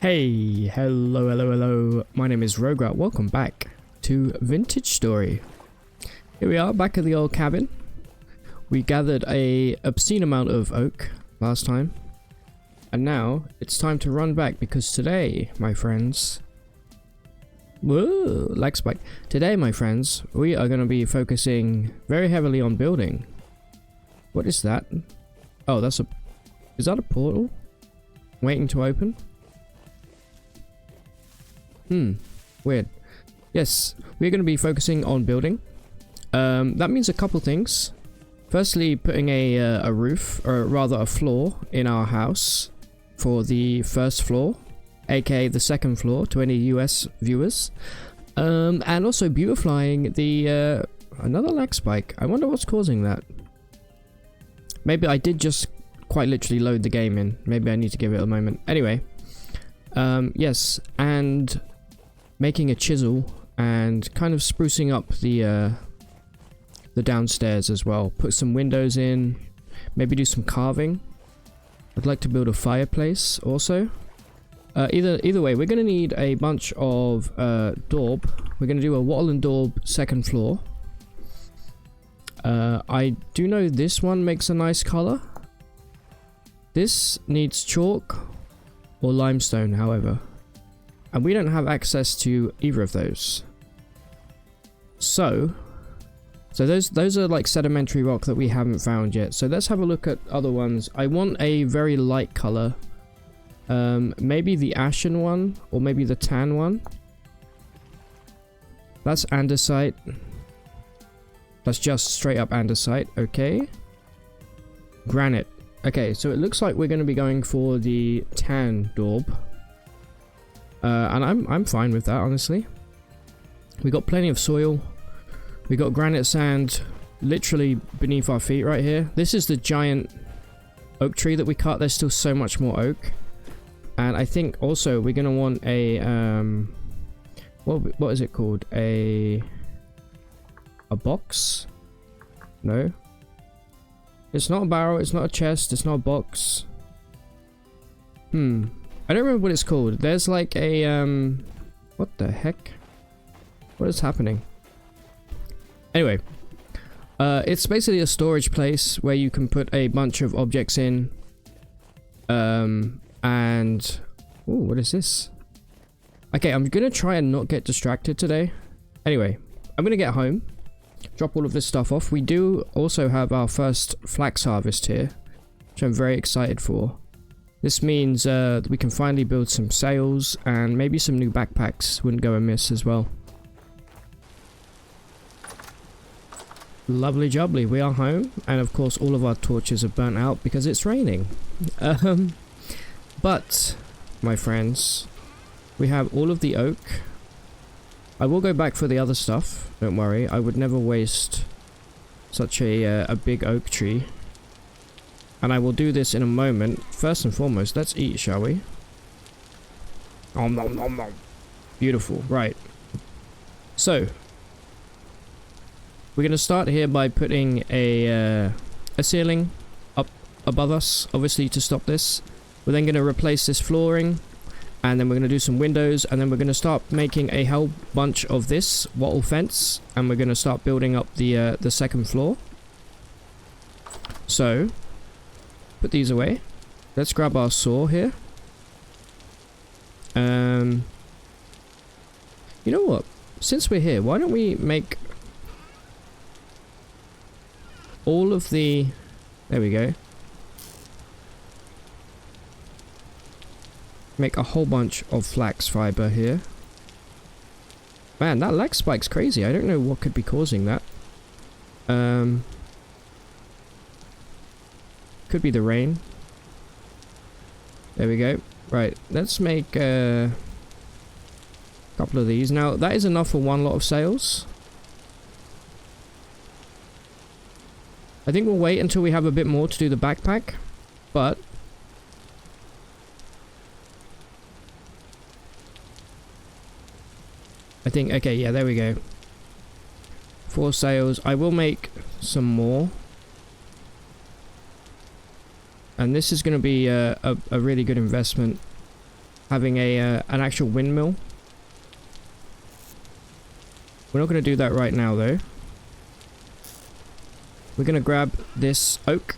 Hey, hello, my name is Rograt. Welcome back to Vintage Story. Here we are, back at the old cabin. We gathered a obscene amount of oak last time. And now, it's time to run back because today, my friends... Whoa, lag spike. Today, my friends, we are going to be focusing very heavily on building. What is that? Oh, that's a... Is that a portal? Waiting to open? Weird. Yes, we're going to be focusing on building. That means a couple things. Firstly, putting a roof, or rather a floor, in our house for the first floor, aka the second floor to any US viewers. And also beautifying the another lag spike. I wonder what's causing that. Maybe I did just quite literally load the game in. Maybe I need to give it a moment. Anyway, yes, and making a chisel and kind of sprucing up the downstairs as well. Put some windows in, maybe do some carving. I'd like to build a fireplace also. Either way, we're going to need a bunch of daub. We're going to do a wattle and daub second floor. I do know this one makes a nice color. This needs chalk or limestone, however. And we don't have access to either of those. So those are like sedimentary rock that we haven't found yet. So let's have a look at other ones. I want a very light color. Maybe the ashen one, or maybe the tan one. That's andesite. That's just straight up andesite. Okay. Granite. Okay, so it looks like we're going to be going for the tan daub. And I'm fine with that, honestly. We got plenty of soil. We got granite sand literally beneath our feet right here. This is the giant oak tree that we cut. There's still so much more oak. And I think also we're going to want a what is it called? A box? No. It's not a barrel, it's not a chest, it's not a box. I don't remember what it's called. There's like a what the heck? What is happening? Anyway, it's basically a storage place where you can put a bunch of objects in. And ooh, what is this? Okay, I'm gonna try and not get distracted today. Anyway, I'm gonna get home, drop all of this stuff off. We do also have our first flax harvest here, which I'm very excited for. This means we can finally build some sails and maybe some new backpacks wouldn't go amiss as well. Lovely jubbly, we are home, and of course all of our torches are burnt out because it's raining. But, my friends, we have all of the oak. I will go back for the other stuff, don't worry. I would never waste such a big oak tree. And I will do this in a moment. First and foremost, let's eat, shall we? Nom nom nom nom. Beautiful, right. So, we're going to start here by putting a ceiling up above us, obviously to stop this. We're then going to replace this flooring, and then we're going to do some windows, and then we're going to start making a whole bunch of this wattle fence, and we're going to start building up the second floor. So, put these away. Let's grab our saw here. You know what? Since we're here, why don't we make all of the... There we go. Make a whole bunch of flax fiber here. Man, that lag spike's crazy. I don't know what could be causing that. Could be the rain. There we go. Right, let's make a couple of these. Now, that is enough for one lot of sails. I think we'll wait until we have a bit more to do the backpack. But... I think, okay, yeah, there we go. 4 sails. I will make some more. And this is going to be a really good investment. having an actual windmill. We're not going to do that right now though. We're going to grab this oak.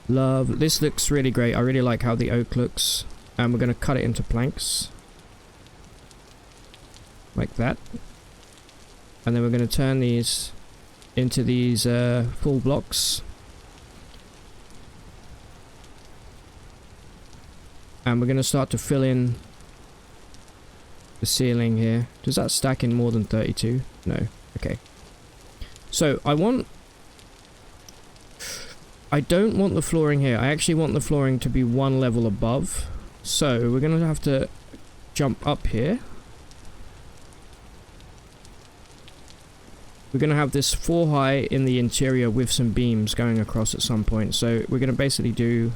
Love, this looks really great. I really like how the oak looks. And we're going to cut it into planks. Like that. And then we're going to turn these into these full blocks. And we're going to start to fill in the ceiling here. Does that stack in more than 32? No. Okay. So I don't want the flooring here. I actually want the flooring to be one level above. So we're going to have to jump up here. We're going to have this 4 high in the interior with some beams going across at some point. So we're going to basically do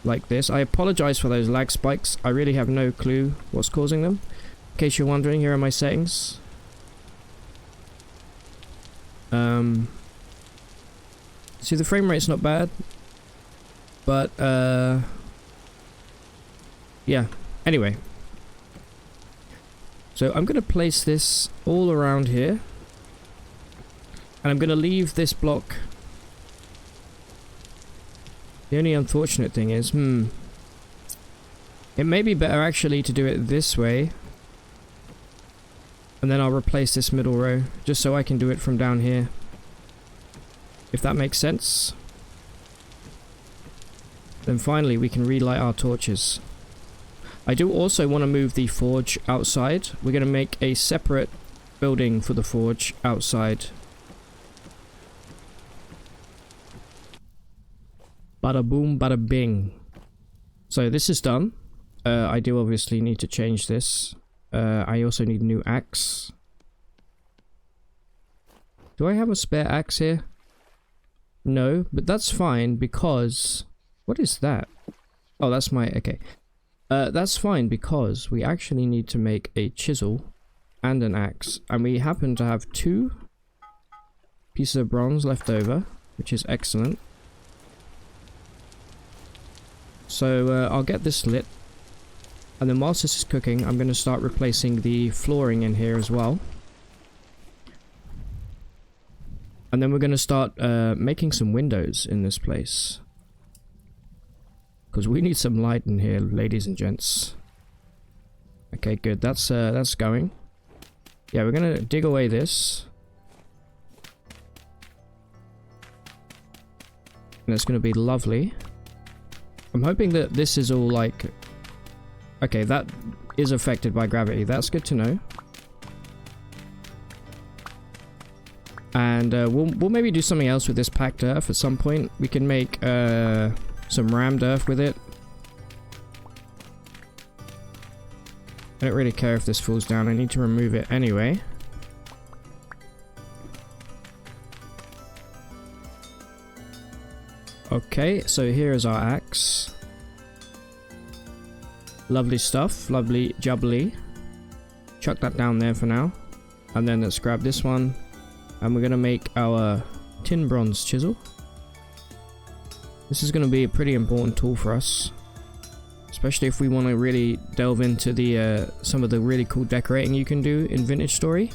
like this. I apologize for those lag spikes. I really have no clue what's causing them. In case you're wondering, here are my settings. See, the frame rate's not bad, but yeah, anyway, so I'm gonna place this all around here, and I'm gonna leave this block. The only unfortunate thing is, it may be better actually to do it this way, and then I'll replace this middle row, just so I can do it from down here. If that makes sense. Then finally we can relight our torches. I do also want to move the forge outside. We're going to make a separate building for the forge outside. Bada boom, bada bing. So this is done. I do obviously need to change this. I also need a new axe. Do I have a spare axe here? No, but that's fine because... What is that? Oh, that's my... Okay. That's fine because we actually need to make a chisel and an axe. And we happen to have 2 pieces of bronze left over, which is excellent. So I'll get this lit. And then whilst this is cooking, I'm going to start replacing the flooring in here as well. And then we're going to start making some windows in this place. Because we need some light in here, ladies and gents. Okay, good. That's going. Yeah, we're going to dig away this. And it's going to be lovely. I'm hoping that this is all like... Okay, that is affected by gravity. That's good to know. And we'll maybe do something else with this packed earth at some point. We can make some rammed earth with it. I don't really care if this falls down. I need to remove it anyway. Okay, so here is our axe. Lovely stuff. Lovely jubbly. Chuck that down there for now. And then let's grab this one. And we're going to make our tin bronze chisel. This is going to be a pretty important tool for us. Especially if we want to really delve into the some of the really cool decorating you can do in Vintage Story.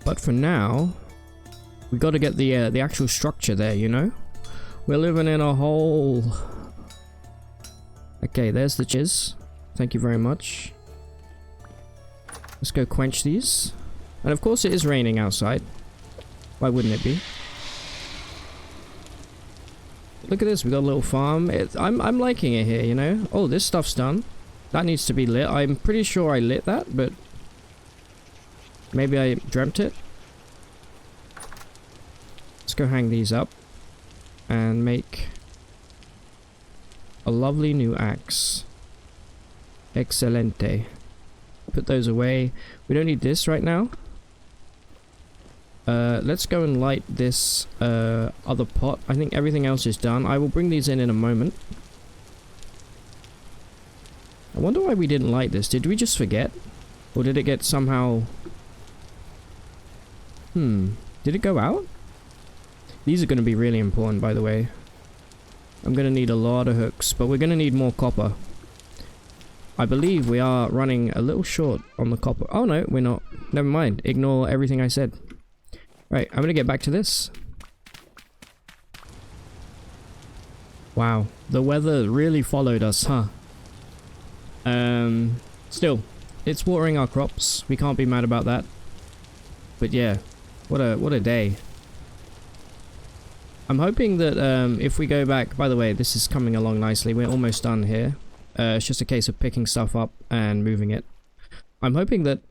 But for now, we got to get the actual structure there, you know? We're living in a hole. Okay, there's the chiz. Thank you very much. Let's go quench these. And of course it is raining outside. Why wouldn't it be? Look at this, we got a little farm. I'm liking it here, you know? Oh, this stuff's done. That needs to be lit. I'm pretty sure I lit that, but... maybe I dreamt it. Let's go hang these up. And make... a lovely new axe. Excelente. Put those away. We don't need this right now. Let's go and light this other pot. I think everything else is done. I will bring these in a moment. I wonder why we didn't light this. Did we just forget? Or did it get somehow... Did it go out? These are going to be really important, by the way. I'm gonna need a lot of hooks, but we're gonna need more copper. I believe we are running a little short on the copper. Oh no, we're not. Never mind. Ignore everything I said. Right, I'm gonna get back to this. Wow, the weather really followed us, huh? Still, it's watering our crops. We can't be mad about that. But yeah, what a day. I'm hoping that if we go back, by the way, this is coming along nicely. We're almost done here. It's just a case of picking stuff up and moving it. I'm hoping that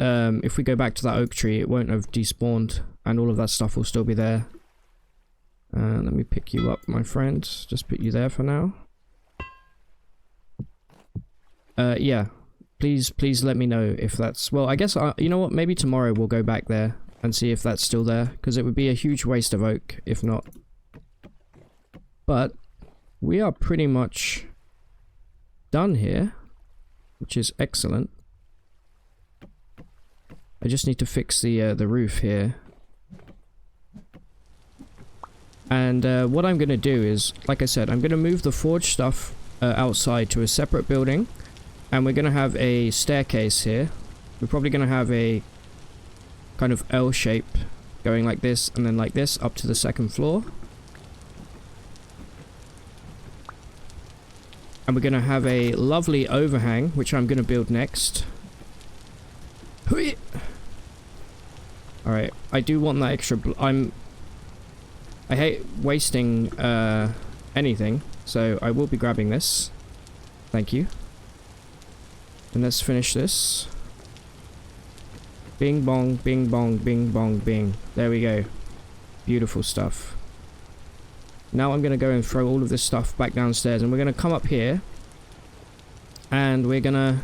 if we go back to that oak tree, it won't have despawned and all of that stuff will still be there. Let me pick you up, my friend. Just put you there for now. Yeah. Please let me know if that's... Well, I guess, you know what? Maybe tomorrow we'll go back there and see if that's still there. Because it would be a huge waste of oak if not. But we are pretty much done here, which is excellent. I just need to fix the roof here. And what I'm going to do is, like I said, I'm going to move the forge stuff outside to a separate building. And we're going to have a staircase here. We're probably going to have a kind of L shape going like this and then like this up to the second floor. And we're going to have a lovely overhang, which I'm going to build next. Alright, I do want that extra... I hate wasting anything, so I will be grabbing this. Thank you. And let's finish this. Bing bong, bing bong, bing bong, bing. There we go. Beautiful stuff. Now I'm going to go and throw all of this stuff back downstairs. And we're going to come up here. And we're going to...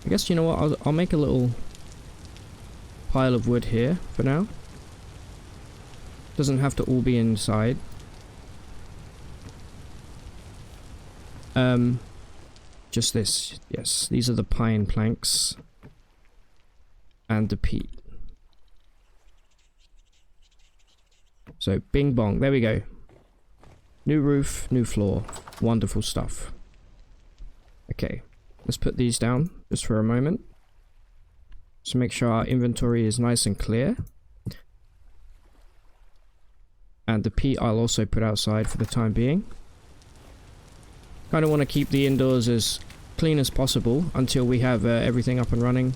I guess, you know what? I'll make a little pile of wood here for now. Doesn't have to all be inside. Just this. Yes, these are the pine planks. And the peat. So, bing bong. There we go. New roof, new floor. Wonderful stuff. Okay, let's put these down just for a moment. So make sure our inventory is nice and clear. And the peat I'll also put outside for the time being. Kind of want to keep the indoors as clean as possible until we have everything up and running.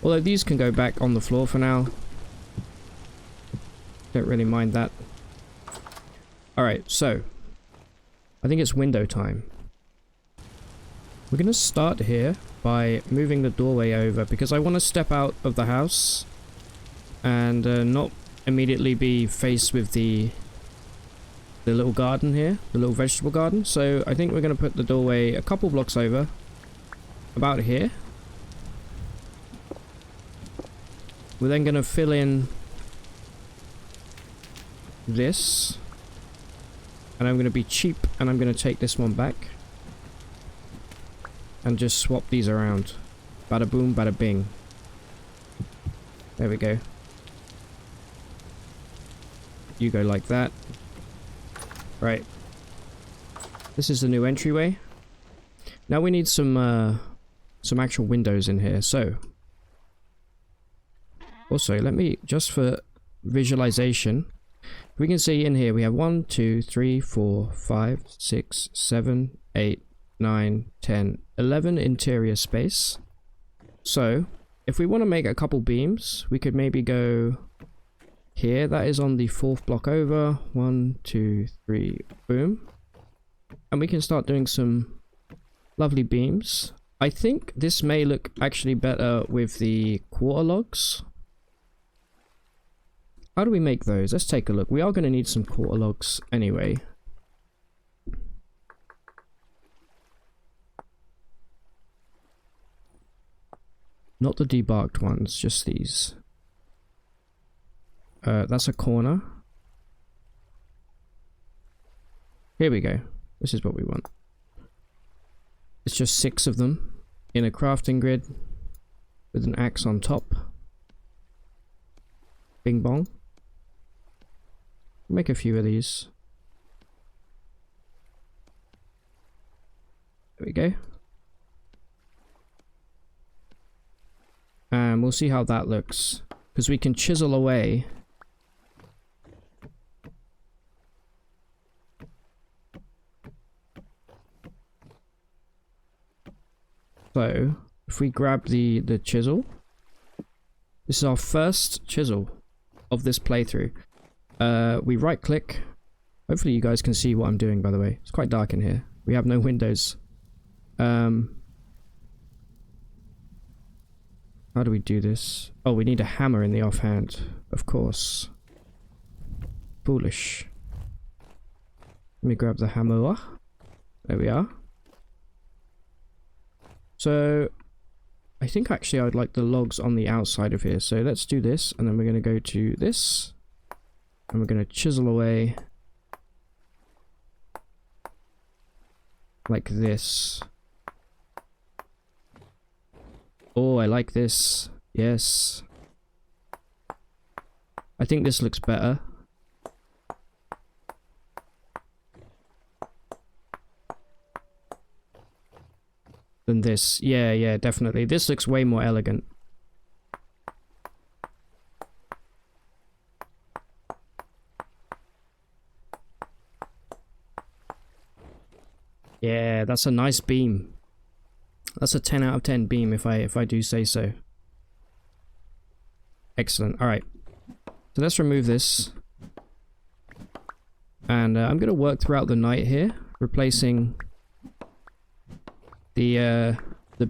Although these can go back on the floor for now. Don't really mind that. Alright, so I think it's window time. We're going to start here by moving the doorway over because I want to step out of the house and not immediately be faced with the little garden here, the little vegetable garden. So I think we're going to put the doorway a couple blocks over, about here. We're then going to fill in this. And I'm going to be cheap and I'm going to take this one back. And just swap these around. Bada boom, bada bing. There we go. You go like that. Right. This is the new entryway. Now we need some actual windows in here. So, also let me, just for visualization, we can see in here we have 1, 2, 3, 4, 5, 6, 7, 8, 9, 10, 11 interior space. So, if we want to make a couple beams, we could maybe go here. That is on the 4th block over. 1, 2, 3, boom. And we can start doing some lovely beams. I think this may look actually better with the quarter logs. How do we make those? Let's take a look. We are going to need some quarter logs anyway. Not the debarked ones, just these. That's a corner. Here we go. This is what we want. It's just 6 of them in a crafting grid with an axe on top. Bing bong. Make a few of these. There we go. And we'll see how that looks. Because we can chisel away. So, if we grab the chisel. This is our first chisel of this playthrough. We right click. Hopefully you guys can see what I'm doing, by the way. It's quite dark in here. We have no windows. How do we do this? Oh, we need a hammer in the offhand. Of course. Foolish. Let me grab the hammer. There we are. So, I think actually I would like the logs on the outside of here. So let's do this, and then we're going to go to this. And we're going to chisel away. Like this. Oh, I like this. Yes. I think this looks better. Than this. Yeah, definitely. This looks way more elegant. Yeah, that's a nice beam. That's a 10 out of 10 beam if I do say so. Excellent. All right. So let's remove this. And I'm going to work throughout the night here, replacing the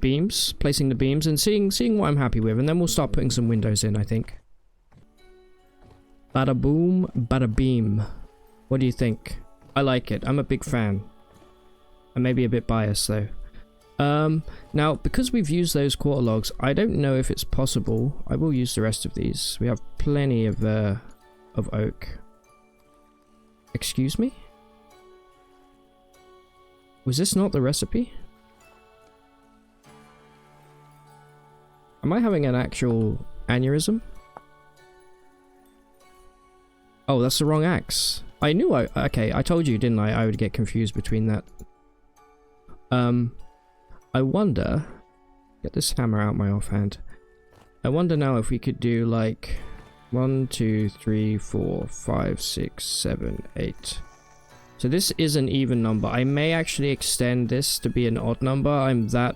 beams, placing the beams and seeing what I'm happy with, and then we'll start putting some windows in, I think. Bada boom, bada beam. What do you think? I like it. I'm a big fan. I may be a bit biased though. Now, because we've used those quarter logs, I don't know if it's possible. I will use the rest of these. We have plenty of oak. Excuse me? Was this not the recipe? Am I having an actual aneurysm? Oh, that's the wrong axe. I knew okay, I told you, didn't I would get confused between that. I wonder... Get this hammer out my offhand. I wonder now if we could do like 1, 2, 3, 4, 5, 6, 7, 8. So this is an even number. I may actually extend this to be an odd number. I'm that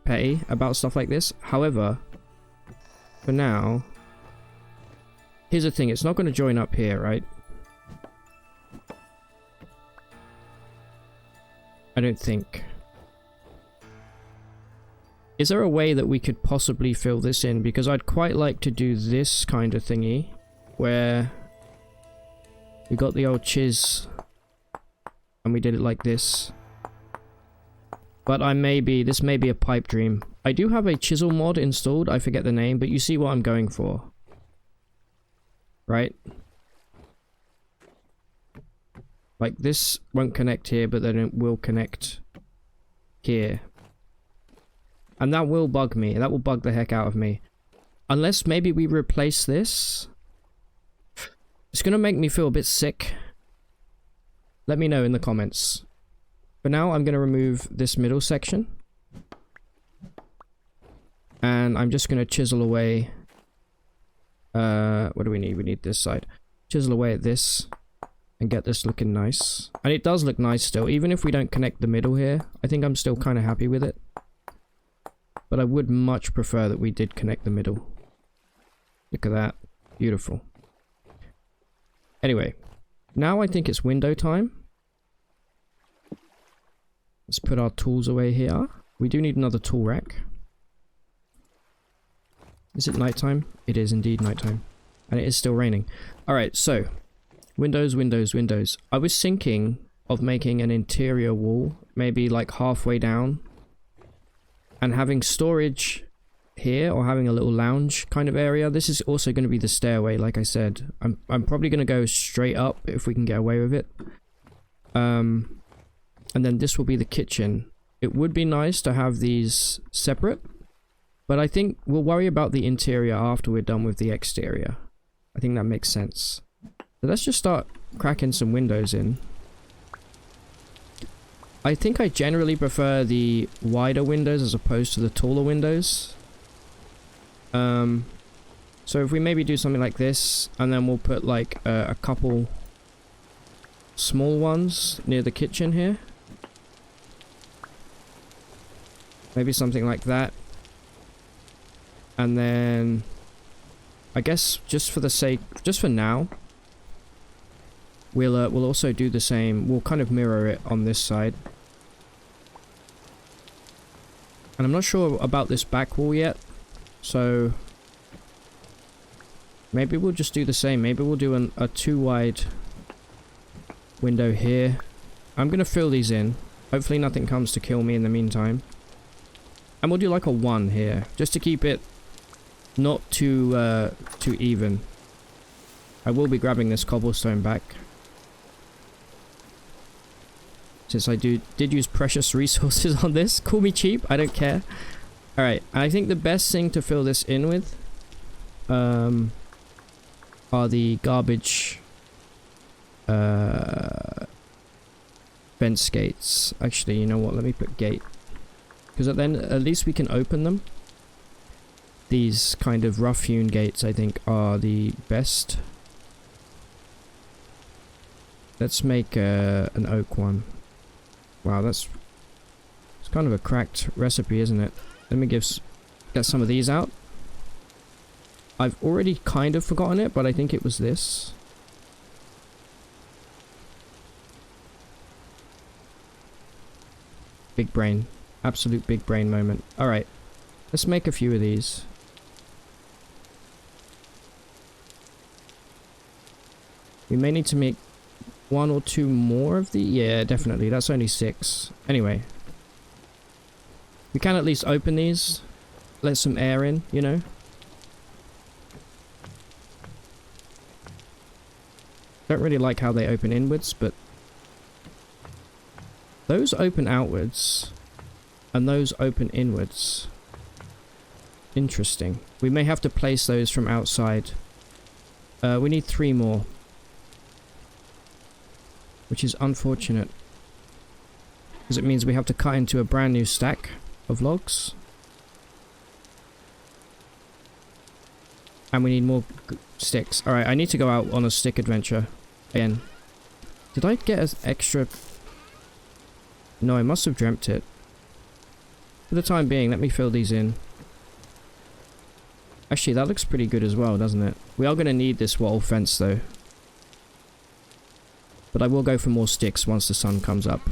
petty about stuff like this. However, for now, here's the thing. It's not going to join up here, right? I don't think. Is there a way that we could possibly fill this in? Because I'd quite like to do this kind of thingy, where we got the old chiz and we did it like this. But this may be a pipe dream. I do have a chisel mod installed, I forget the name, but you see what I'm going for. Right? Like this won't connect here, but then it will connect here. And that will bug me. That will bug the heck out of me. Unless maybe we replace this. It's going to make me feel a bit sick. Let me know in the comments. For now, I'm going to remove this middle section. And I'm just going to chisel away. What do we need? We need this side. Chisel away at this. And get this looking nice. And it does look nice still. Even if we don't connect the middle here. I think I'm still kind of happy with it. But I would much prefer that we did connect the middle. Look at that. Beautiful. Anyway. Now I think it's window time. Let's put our tools away here. We do need another tool rack. Is it nighttime? It is indeed nighttime. And it is still raining. Alright, so. Windows, windows, windows. I was thinking of making an interior wall. Maybe like halfway down. And having storage here, or having a little lounge kind of area. This is also going to be the stairway, like I said. I'm probably going to go straight up if we can get away with it. And then this will be the kitchen. It would be nice to have these separate. But I think we'll worry about the interior after we're done with the exterior. I think that makes sense. So let's just start cracking some windows in. I think I generally prefer the wider windows as opposed to the taller windows. So if we maybe do something like this, and then we'll put like a couple small ones near the kitchen here. Maybe something like that. And then I guess just for the sake, just for now, we'll also do the same. We'll kind of mirror it on this side. And I'm not sure about this back wall yet, so maybe we'll just do the same. Maybe we'll do a 2 wide window here. I'm gonna fill these in. Hopefully nothing comes to kill me in the meantime. And we'll do like a 1 here, just to keep it not too even. I will be grabbing this cobblestone back, since I did use precious resources on this. Call me cheap, I don't care. Alright, I think the best thing to fill this in with are the garbage fence gates. Actually, you know what, let me put gate, because then at least we can open them. These kind of rough-hewn gates, I think, are the best. Let's make an oak one. Wow, it's kind of a cracked recipe, isn't it? Let me get some of these out. I've already kind of forgotten it, but I think it was this. Big brain. Absolute big brain moment. Alright, let's make a few of these. We may need to make 1 or 2 more of the... Yeah, definitely. That's only 6. Anyway. We can at least open these. Let some air in, you know. Don't really like how they open inwards, but... those open outwards. And those open inwards. Interesting. We may have to place those from outside. We need 3 more. Which is unfortunate, because it means we have to cut into a brand new stack of logs. And we need more sticks. Alright, I need to go out on a stick adventure again. Did I get an extra... No, I must have dreamt it. For the time being, let me fill these in. Actually, that looks pretty good as well, doesn't it? We are going to need this wattle fence though. But I will go for more sticks once the sun comes up.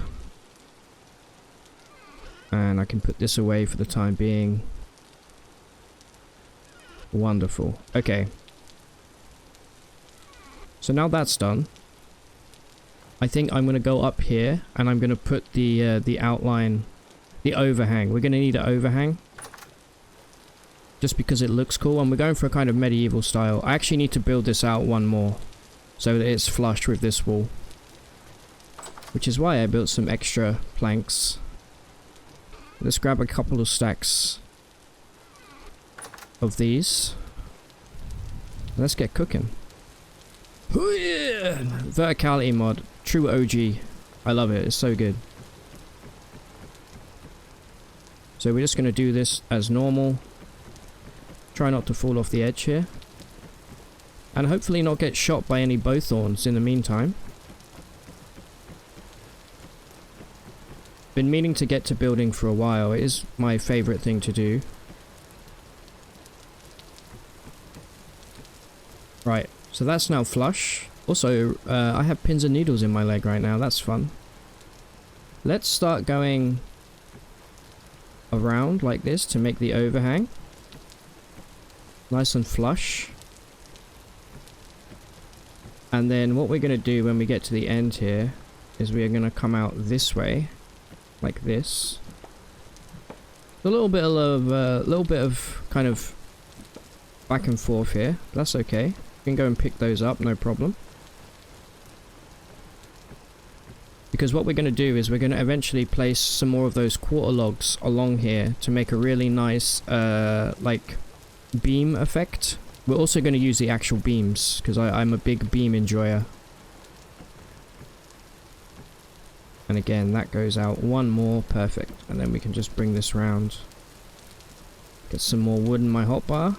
And I can put this away for the time being. Wonderful. Okay. So now that's done, I think I'm going to go up here and I'm going to put the outline, the overhang. We're going to need an overhang. Just because it looks cool, and we're going for a kind of medieval style. I actually need to build this out 1 more so that it's flush with this wall. Which is why I built some extra planks. Let's grab a couple of stacks of these. Let's get cooking. Oh yeah! Verticality mod. True OG. I love it. It's so good. So we're just going to do this as normal. Try not to fall off the edge here. And hopefully not get shot by any bowthorns in the meantime. Been meaning to get to building for a while. It is my favourite thing to do. Right, so that's now flush. Also, I have pins and needles in my leg right now. That's fun. Let's start going around like this to make the overhang. Nice and flush. And then what we're going to do when we get to the end here is we're going to come out this way. Like this. A little bit of kind of back and forth here. That's okay. You can go and pick those up, no problem. Because what we're going to do is we're going to eventually place some more of those quarter logs along here to make a really nice, like, beam effect. We're also going to use the actual beams, because I'm a big beam enjoyer. And again, that goes out one more. Perfect. And then we can just bring this round. Get some more wood in my hotbar.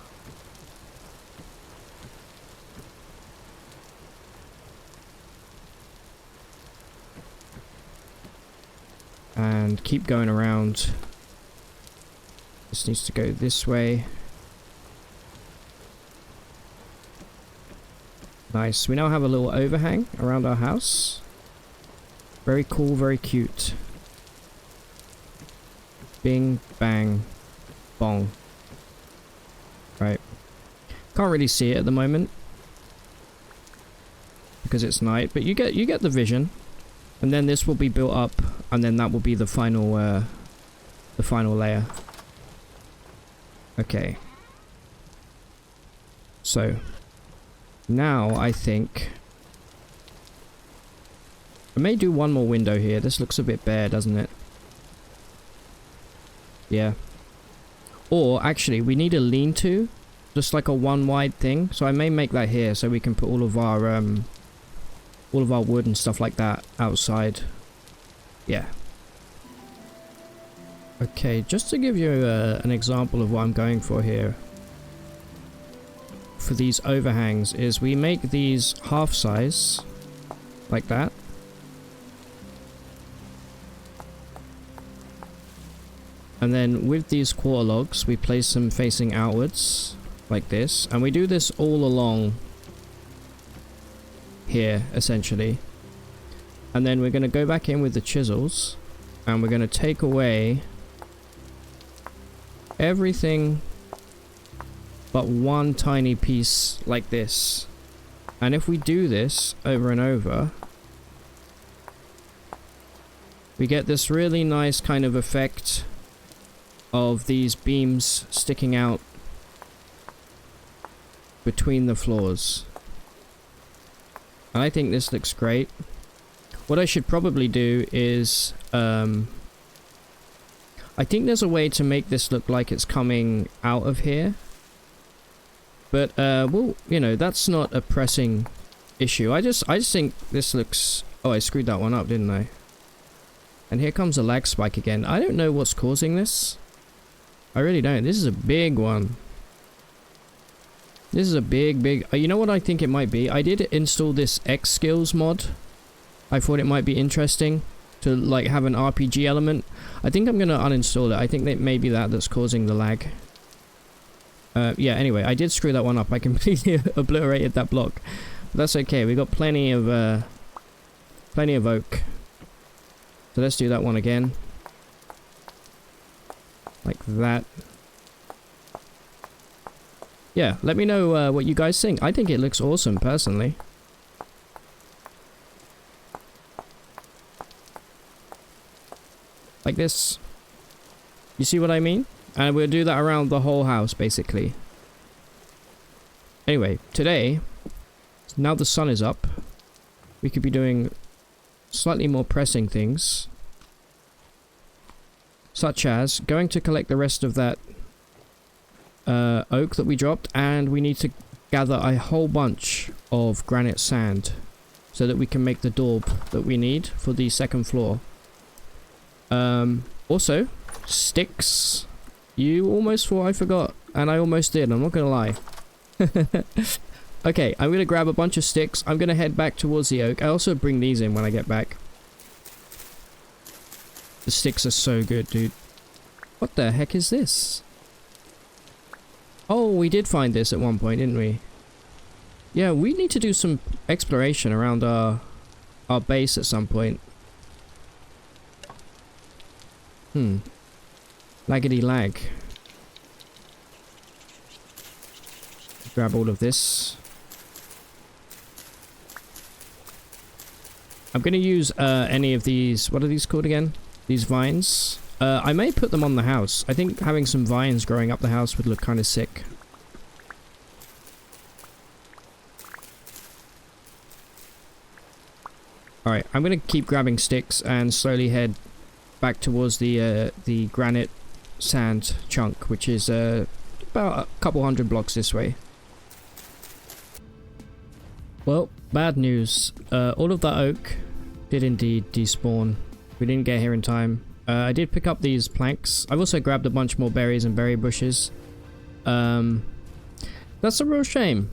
And keep going around. This needs to go this way. Nice. We now have a little overhang around our house. Very cool, very cute. Bing, bang, bong. Right. Can't really see it at the moment because it's night, but you get the vision. And then this will be built up, and then that will be the final layer. Okay. So now I think I may do one more window here. This looks a bit bare, doesn't it? Yeah. Or actually, we need a lean-to, just like a one wide thing. So I may make that here, so we can put all of our wood and stuff like that outside. Yeah. Okay, just to give you an example of what I'm going for here. For these overhangs is we make these half size, like that. And then with these quarter logs, we place them facing outwards, like this. And we do this all along here, essentially. And then we're going to go back in with the chisels. And we're going to take away everything but one tiny piece like this. And if we do this over and over, we get this really nice kind of effect of these beams sticking out between the floors. And I think this looks great. What I should probably do is I think there's a way to make this look like it's coming out of here. But well, you know, that's not a pressing issue. I just think this looks... Oh, I screwed that one up, didn't I? And here comes a lag spike again. I don't know what's causing this. I really don't. This is a big one. This is a big... You know what I think it might be? I did install this X Skills mod. I thought it might be interesting to like have an RPG element. I think I'm going to uninstall it. I think that may be that's causing the lag. Yeah, anyway, I did screw that one up. I completely obliterated that block. But that's okay. We got plenty of oak. So let's do that one again. Like that. Yeah, let me know what you guys think. I think it looks awesome, personally. Like this. You see what I mean? And we'll do that around the whole house, basically. Anyway, today, now the sun is up, we could be doing slightly more pressing things. Such as going to collect the rest of that oak that we dropped, and we need to gather a whole bunch of granite sand so that we can make the daub that we need for the second floor. Also, sticks. You almost thought I forgot, and I almost did, I'm not gonna lie. Okay, I'm gonna grab a bunch of sticks. I'm gonna head back towards the oak. I also bring these in when I get back. The sticks are so good, dude. What the heck is this? Oh, we did find this at one point, didn't we? Yeah, we need to do some exploration around our base at some point. Laggedy lag. Grab all of this. I'm going to use any of these... What are these called again? These vines. I may put them on the house. I think having some vines growing up the house would look kind of sick. Alright, I'm going to keep grabbing sticks and slowly head back towards the granite sand chunk, which is about a couple hundred blocks this way. Well, bad news. All of that oak did indeed despawn. We didn't get here in time. I did pick up these planks. I've also grabbed a bunch more berries and berry bushes. That's a real shame.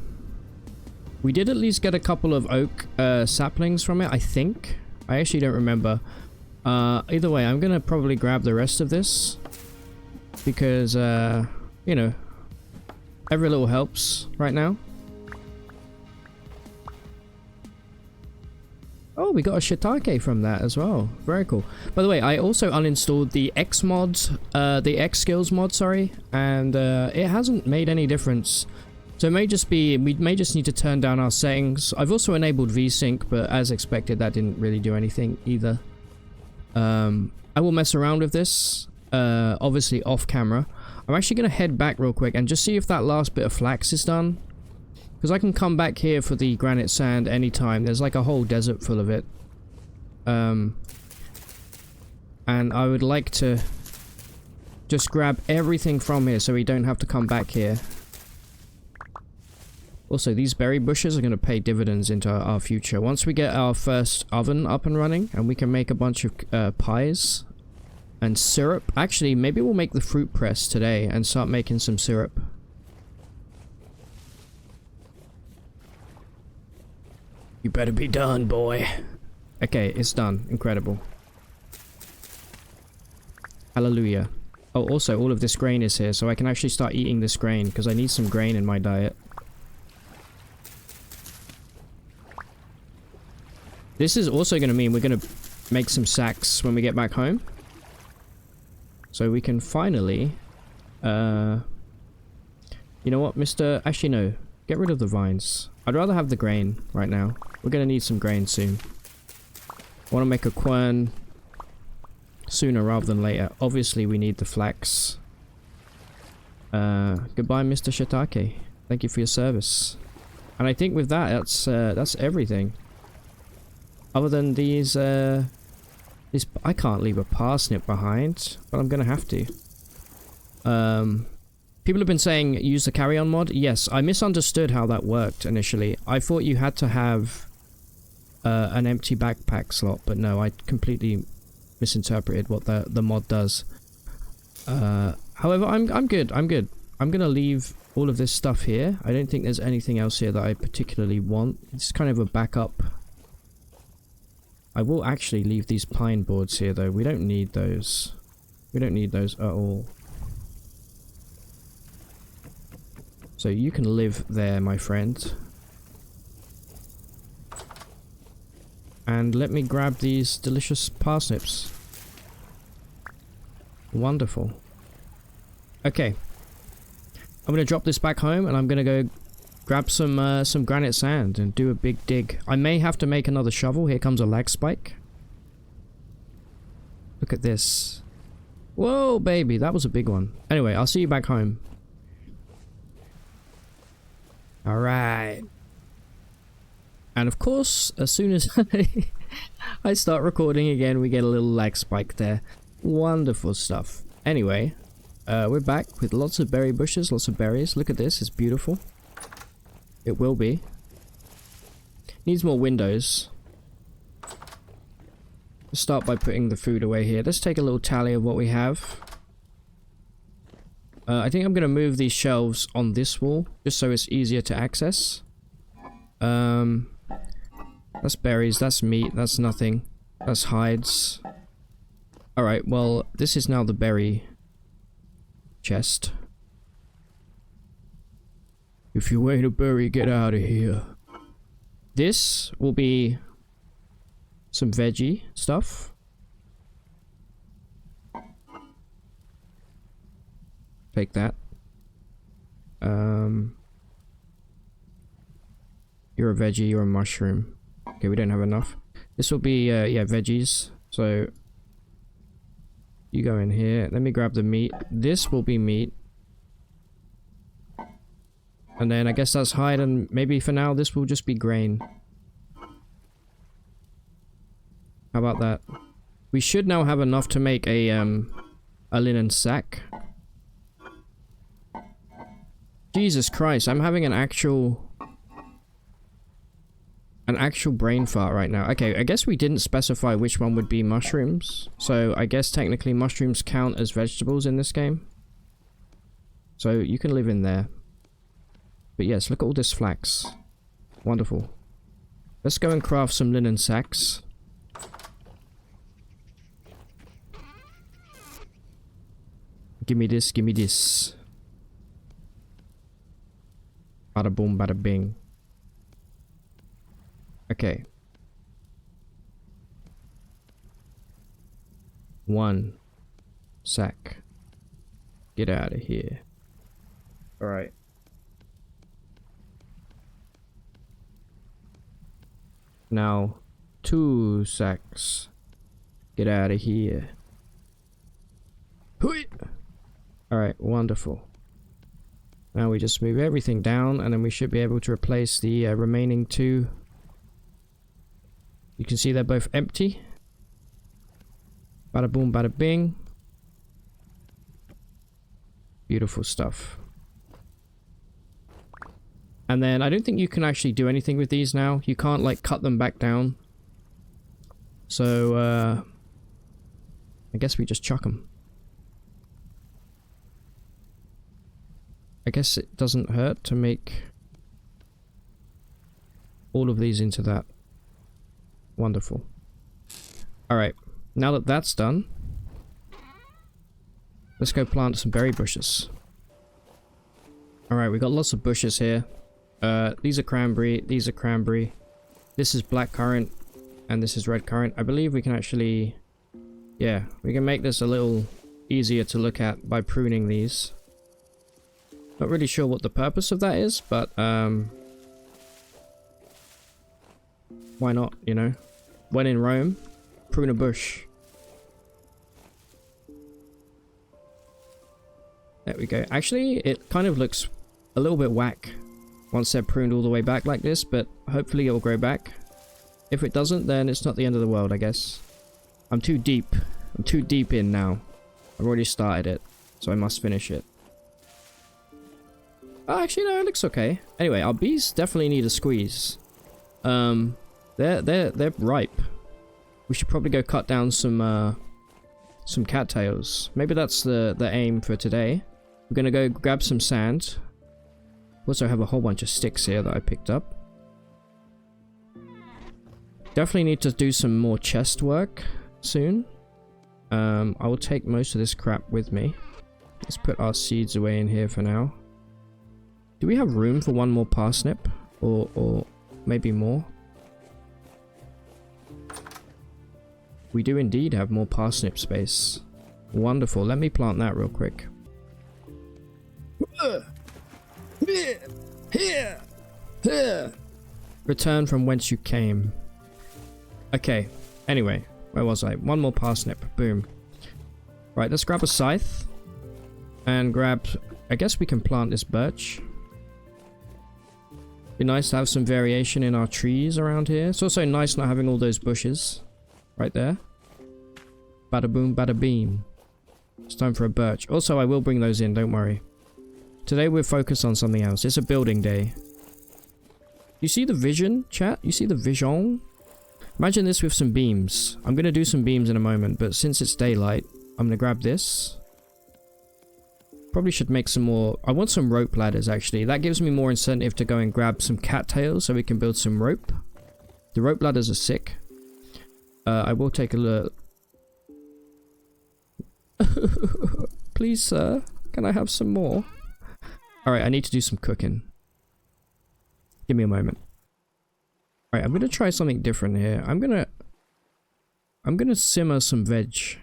We did at least get a couple of oak saplings from it, I think. I actually don't remember. Either way, I'm gonna probably grab the rest of this. Because, you know, every little helps right now. Oh, we got a shiitake from that as well. Very cool. By the way, I also uninstalled the X mods, the X skills mod, sorry, and it hasn't made any difference. So it may just be, we may just need to turn down our settings. I've also enabled VSync, but as expected, that didn't really do anything either. I will mess around with this, obviously off camera. I'm actually going to head back real quick and just see if that last bit of flax is done. Because I can come back here for the granite sand anytime. There's like a whole desert full of it. And I would like to just grab everything from here so we don't have to come back here. Also, these berry bushes are going to pay dividends into our future. Once we get our first oven up and running and we can make a bunch of pies and syrup. Actually, maybe we'll make the fruit press today and start making some syrup. You better be done, boy. Okay, it's done. Incredible. Hallelujah. Oh, also, all of this grain is here, so I can actually start eating this grain, because I need some grain in my diet. This is also going to mean we're going to make some sacks when we get back home. So we can finally... you know what, Mr... Actually, no. Get rid of the vines. I'd rather have the grain right now. We're going to need some grain soon. I want to make a quern sooner rather than later. Obviously, we need the flax. Goodbye, Mr. Shiitake. Thank you for your service. And I think with that, that's everything. Other than these, I can't leave a parsnip behind, but I'm going to have to. People have been saying use the carry-on mod. Yes, I misunderstood how that worked initially. I thought you had to have an empty backpack slot, but no, I completely misinterpreted what the mod does. However, I'm good. I'm good. I'm gonna leave all of this stuff here. I don't think there's anything else here that I particularly want. It's kind of a backup. I will actually leave these pine boards here, though. We don't need those. We don't need those at all. So you can live there, my friend. And let me grab these delicious parsnips. Wonderful. Okay. I'm going to drop this back home and I'm going to go grab some granite sand and do a big dig. I may have to make another shovel. Here comes a lag spike. Look at this. Whoa, baby. That was a big one. Anyway, I'll see you back home. Alright. And of course, as soon as I start recording again, we get a little lag spike there. Wonderful stuff. Anyway, we're back with lots of berry bushes, lots of berries. Look at this, it's beautiful. It will be. Needs more windows. Let's start by putting the food away here. Let's take a little tally of what we have. I think I'm going to move these shelves on this wall, just so it's easier to access. That's berries, that's meat, that's nothing. That's hides. Alright, well, this is now the berry chest. If you ain't a berry, get out of here. This will be some veggie stuff. Take that. You're a veggie, you're a mushroom. Okay, we don't have enough. This will be, yeah, veggies. So, you go in here. Let me grab the meat. This will be meat. And then I guess that's hide, and maybe for now this will just be grain. How about that? We should now have enough to make a linen sack. Jesus Christ, I'm having an actual An actual brain fart right now. Okay, I guess we didn't specify which one would be mushrooms. So I guess technically mushrooms count as vegetables in this game. So you can live in there. But yes, look at all this flax. Wonderful. Let's go and craft some linen sacks. Give me this, give me this. Bada boom, bada bing. Okay. 1 sack. Get out of here. Alright. Now, 2 sacks. Get out of here. Alright, wonderful. Now we just move everything down and then we should be able to replace the remaining 2. You can see they're both empty. Bada boom, bada bing. Beautiful stuff. And then I don't think you can actually do anything with these now. You can't like cut them back down. So I guess we just chuck them. I guess it doesn't hurt to make all of these into that. Wonderful. Alright, now that that's done, let's go plant some berry bushes. Alright, we got lots of bushes here. These are cranberry, these are cranberry. This is black currant, and this is red currant. I believe we can actually... yeah, we can make this a little easier to look at by pruning these. Not really sure what the purpose of that is, but why not, you know? When in Rome, prune a bush. There we go. Actually, it kind of looks a little bit whack once they're pruned all the way back like this, but hopefully it'll grow back. If it doesn't, then it's not the end of the world, I guess. I'm too deep. I'm too deep in now. I've already started it, so I must finish it. Oh, actually, no, it looks okay. Anyway, our bees definitely need a squeeze. They're ripe. We should probably go cut down some cattails. Maybe that's the aim for today. We're gonna go grab some sand. Also have a whole bunch of sticks here that I picked up. Definitely need to do some more chest work soon. I will take most of this crap with me. Let's put our seeds away in here for now. Do we have room for one more parsnip? Or maybe more? We do indeed have more parsnip space. Wonderful. Let me plant that real quick. Return from whence you came. Okay. Anyway, where was I? One more parsnip. Boom. Right, let's grab a scythe. And grab... I guess we can plant this birch. Be nice to have some variation in our trees around here. It's also nice not having all those bushes. Right there. Bada boom, bada beam. It's time for a birch. Also, I will bring those in, don't worry. Today we're focused on something else. It's a building day. You see the vision, chat? You see the vision? Imagine this with some beams. I'm going to do some beams in a moment, but since it's daylight, I'm going to grab this. Probably should make some more... I want some rope ladders, actually. That gives me more incentive to go and grab some cattails so we can build some rope. The rope ladders are sick. I will take a look. Please, sir. Can I have some more? Alright, I need to do some cooking. Give me a moment. Alright, I'm gonna try something different here. I'm gonna simmer some veg.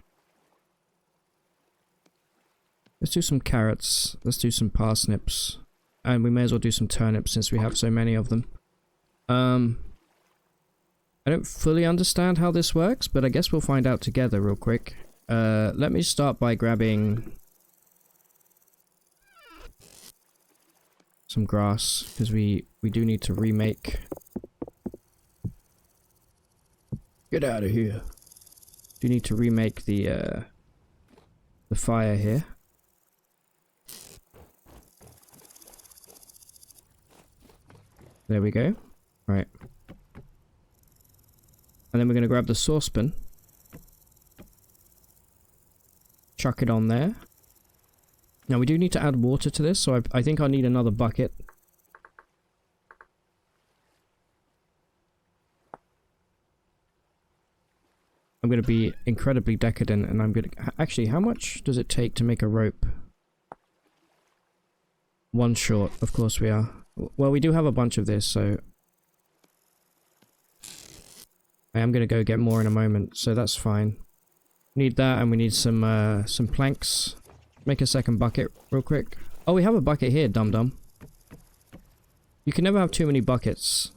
Let's do some carrots. Let's do some parsnips. And we may as well do some turnips since we have so many of them. I don't fully understand how this works, but I guess we'll find out together real quick. Let me start by grabbing some grass, because we do need to remake. Get out of here. Do need to remake the fire here. There we go. Right. And then we're going to grab the saucepan. Chuck it on there. Now we do need to add water to this, so I think I'll need another bucket. I'm going to be incredibly decadent, and I'm going to... Actually, how much does it take to make a rope? 1 short, of course we are. Well, we do have a bunch of this, so... I am going to go get more in a moment, so that's fine. Need that, and we need some planks. Make a second bucket real quick. Oh, we have a bucket here, dum-dum. You can never have too many buckets.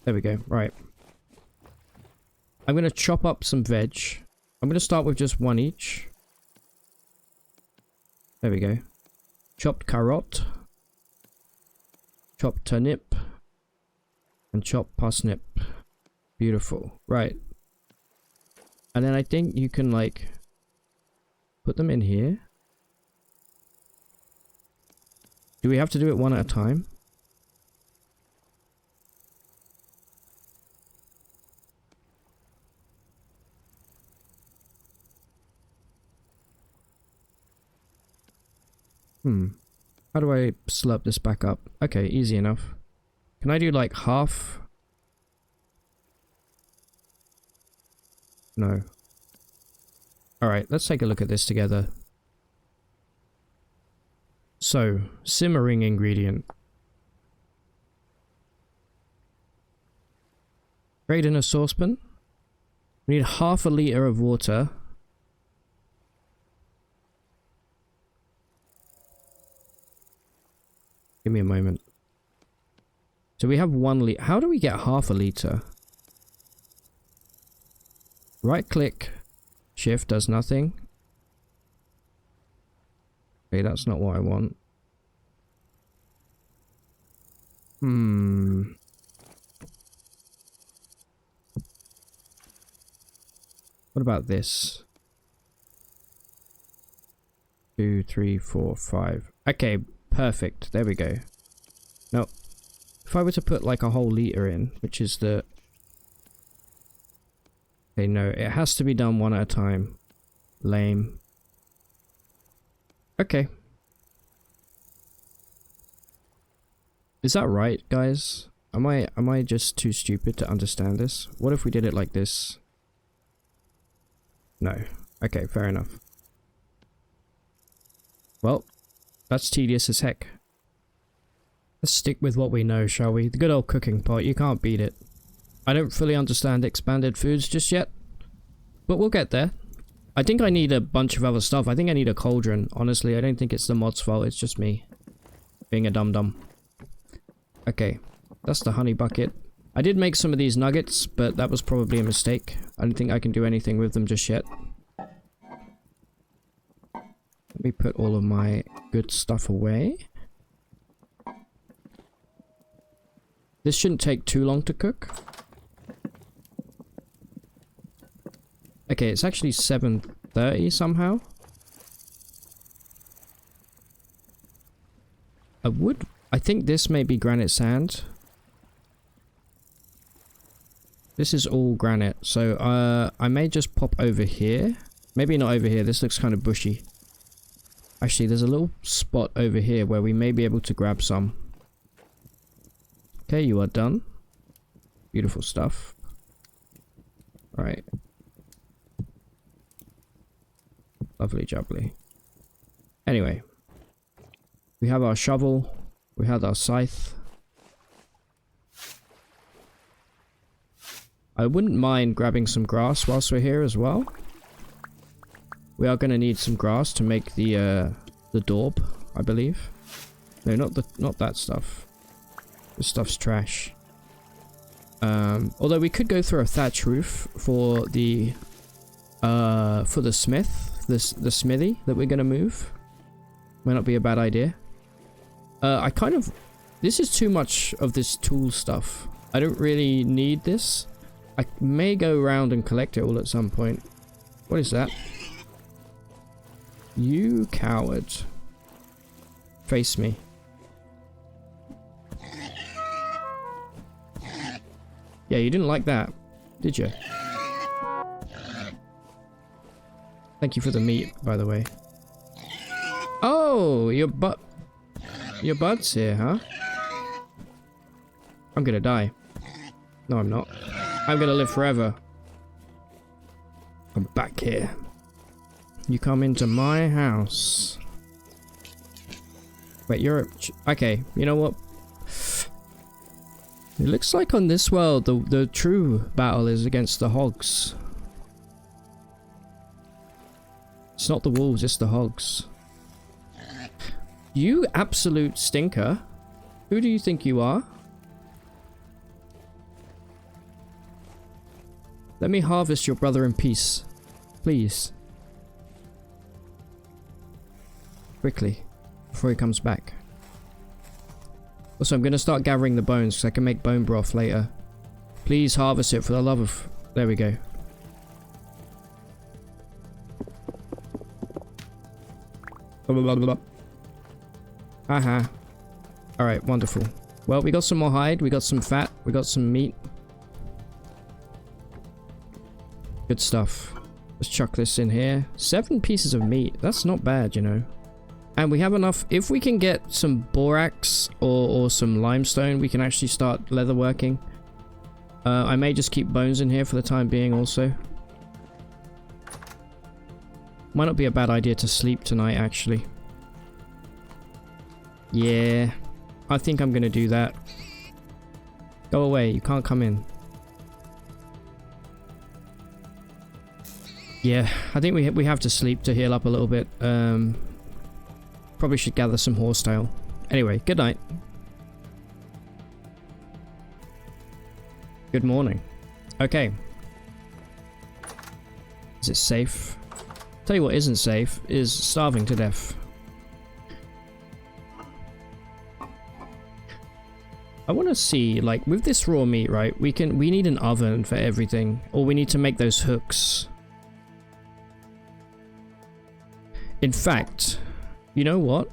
There we go. Right. I'm going to chop up some veg. I'm going to start with just 1 each. There we go. Chopped carrot. Chopped turnip. And chopped parsnip. Beautiful. Right. And then I think you can, like, put them in here. Do we have to do it one at a time? How do I slurp this back up? Okay, easy enough. Can I do like half? No. Alright, let's take a look at this together. So, simmering ingredient. Straight in a saucepan. We need half a litre of water. Give me a moment. So we have 1 litre. How do we get half a litre? Right click. Shift does nothing. Okay, that's not what I want. What about this? 2, 3, 4, 5. Okay, perfect. There we go. Now, if I were to put like a whole litre in, which is the... Okay, no, it has to be done one at a time. Lame. Okay. Is that right, guys? Am I just too stupid to understand this? What if we did it like this? No. Okay, fair enough. Well, that's tedious as heck. Let's stick with what we know, shall we? The good old cooking pot, you can't beat it. I don't fully understand expanded foods just yet, but we'll get there. I think I need a bunch of other stuff. I think I need a cauldron, honestly. I don't think it's the mod's fault, it's just me being a dum-dum. Okay, that's the honey bucket. I did make some of these nuggets, but that was probably a mistake. I don't think I can do anything with them just yet. Let me put all of my good stuff away. This shouldn't take too long to cook. Okay, it's actually 7:30 somehow. I think this may be granite sand. This is all granite, so I may just pop over here. Maybe not over here, this looks kind of bushy. Actually, there's a little spot over here where we may be able to grab some. Okay, you are done. Beautiful stuff. Alright. Lovely jubbly. Anyway. We have our shovel. We have our scythe. I wouldn't mind grabbing some grass whilst we're here as well. We are going to need some grass to make the daub, I believe. No, not that stuff. This stuff's trash. Although we could go through a thatch roof for the smith, the smithy that we're going to move. Might not be a bad idea. This is too much of this tool stuff. I don't really need this. I may go around and collect it all at some point. What is that? You coward. Face me. Yeah, you didn't like that, did you? Thank you for the meat, by the way. Oh, your bud's here, huh? I'm gonna die. No, I'm not. I'm gonna live forever. I'm back here. You come into my house. Wait, you're... Okay, you know what? It looks like on this world, the true battle is against the hogs. It's not the wolves, it's the hogs. You absolute stinker. Who do you think you are? Let me harvest your brother in peace. Please. Quickly. Before he comes back. Also, I'm going to start gathering the bones because I can make bone broth later. Please harvest it for the love of... There we go. Haha. Alright, wonderful. Well, we got some more hide, we got some fat, we got some meat. Good stuff. Let's chuck this in here. 7 pieces of meat. That's not bad, you know. And we have enough... If we can get some borax or some limestone, we can actually start leatherworking. I may just keep bones in here for the time being also. Might not be a bad idea to sleep tonight, actually. Yeah. I think I'm going to do that. Go away. You can't come in. Yeah. I think we have to sleep to heal up a little bit. Probably should gather some horsetail. Anyway, good night. Good morning. Okay. Is it safe? Tell you what isn't safe is starving to death. I want to see, like, with this raw meat, right? We need an oven for everything, or we need to make those hooks. In fact, you know what?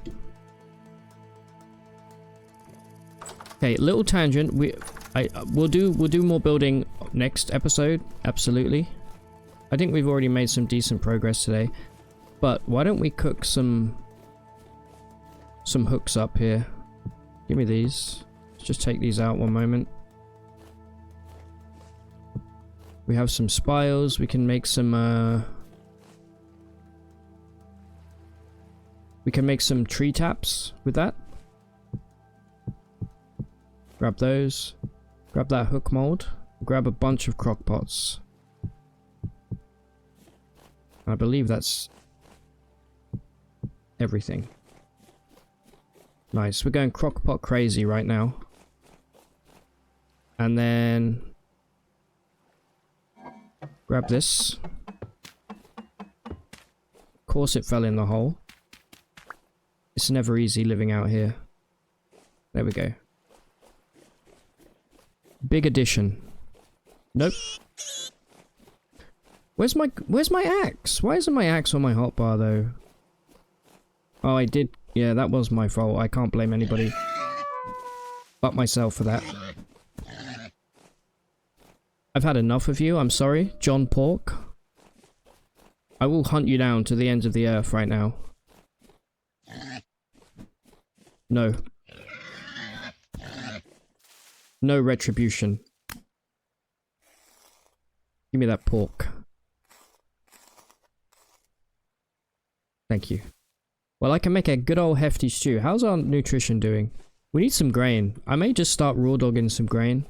Okay, little tangent. We'll do more building next episode. Absolutely. I think we've already made some decent progress today. But why don't we cook some hooks up here? Give me these. Let's just take these out one moment. We have some spiles. We can make some we can make some tree taps with that. Grab those. Grab that hook mold. Grab a bunch of crock pots. I believe that's everything. Nice. We're going crockpot crazy right now. And then grab this. Of course it fell in the hole. It's never easy living out here. There we go. Big addition. Nope. Where's my axe? Why isn't my axe on my hotbar though? Oh, I did. Yeah, that was my fault. I can't blame anybody but myself for that. I've had enough of you. I'm sorry, John Pork. I will hunt you down to the ends of the earth right now. No. No retribution. Give me that pork. Thank you. Well, I can make a good old hefty stew. How's our nutrition doing? We need some grain. I may just start raw dogging some grain.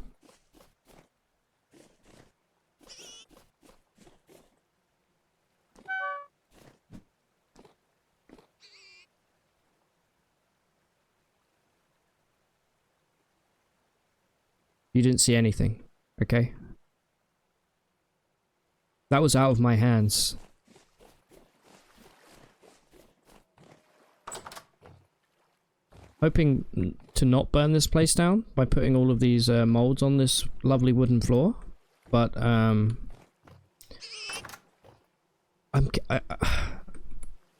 You didn't see anything, okay? That was out of my hands. Hoping to not burn this place down by putting all of these molds on this lovely wooden floor, but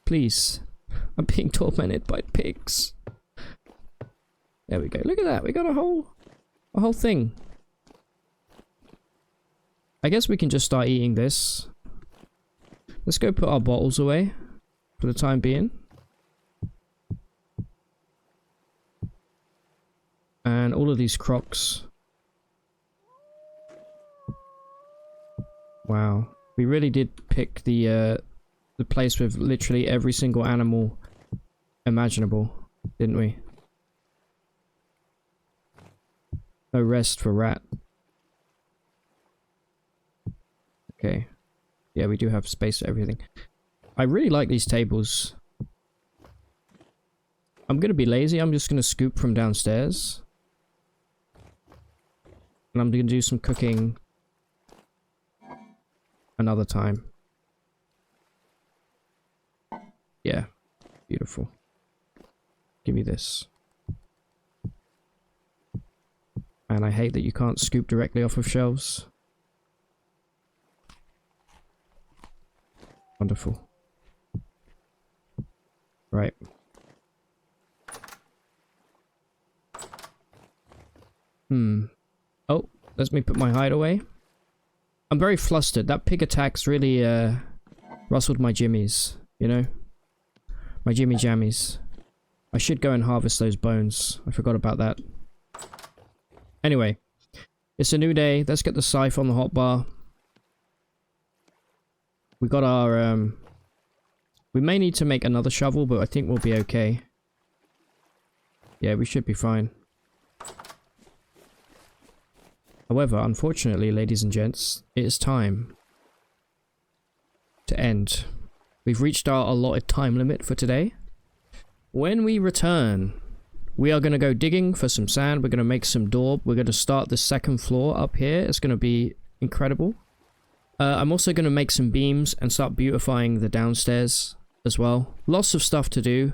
please, I'm being tormented by pigs. There we go. Look at that. We got a whole thing. I guess we can just start eating this. Let's go put our bottles away for the time being. And all of these crocs. Wow. We really did pick the place with literally every single animal imaginable, didn't we? No rest for rat. Okay. Yeah, we do have space for everything. I really like these tables. I'm gonna be lazy. I'm just gonna scoop from downstairs. And I'm gonna do some cooking another time. Yeah. Beautiful. Give me this. And I hate that you can't scoop directly off of shelves. Wonderful. Right. Oh, let me put my hide away. I'm very flustered. That pig attacks really rustled my jimmies, you know? My jimmy jammies. I should go and harvest those bones. I forgot about that. Anyway, it's a new day. Let's get the scythe on the hotbar. We got our, we may need to make another shovel, but I think we'll be okay. Yeah, we should be fine. However, unfortunately, ladies and gents, it is time to end. We've reached our allotted time limit for today. When we return, we are going to go digging for some sand. We're going to make some daub. We're going to start the second floor up here. It's going to be incredible. I'm also going to make some beams and start beautifying the downstairs as well. Lots of stuff to do.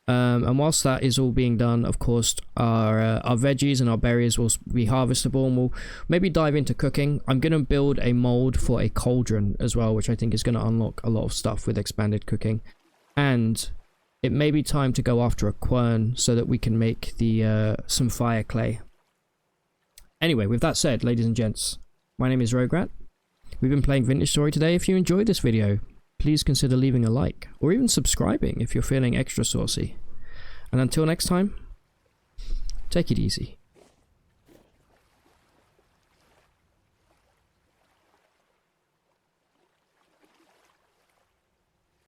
And whilst that is all being done, of course, our veggies and our berries will be harvestable, and we'll maybe dive into cooking. I'm going to build a mold for a cauldron as well, which I think is going to unlock a lot of stuff with expanded cooking. And it may be time to go after a quern so that we can make the some fire clay. Anyway, with that said, ladies and gents, my name is Rograt. We've been playing Vintage Story today. If you enjoyed this video, please consider leaving a like, or even subscribing if you're feeling extra saucy. And until next time, take it easy.